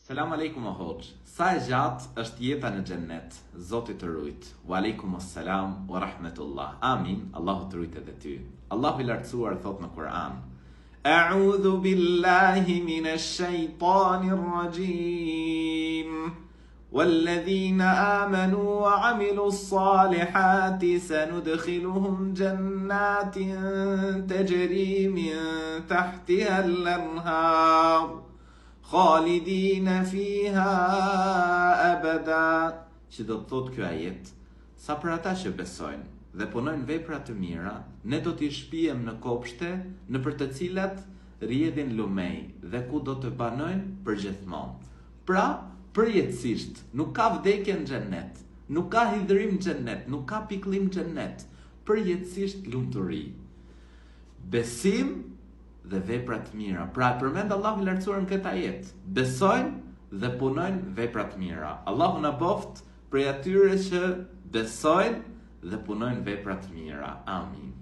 Selam aleikum o hoxh. Sa e gjatë është jeta në xhennet? Zoti të rujt. Wa aleikum assalam wa rahmatullah. Amin. Allahu të rujt edhe ty. Allahu i lartësuar thot në Kur'an: A'udhu billahi minash shaitanir rajim. والذين آمنوا وعملوا الصالحات سندخلهم جنات تجري من تحتها الأنهار خالدين فيها أبدا. Që do të thotë kjo ajet, sa për ata që besojnë dhe punojnë vepra të mira, ne do t'i shpijem në kopshte në për të cilat rrjedhin lumej dhe ku do të banojnë përgjithmonë. Pra, përjetësisht, nuk ka vdekje në xhennet, nuk ka hidhrim në xhennet, nuk ka pikëllim në xhennet. Përjetësisht lumturi, besim dhe vepra të mira. Pra përmend Allahu i lartësuar në këtë ajet, besojnë dhe punojnë vepra të mira. Allahu na boft prej atyre që besojnë dhe punojnë vepra të mira. Amin.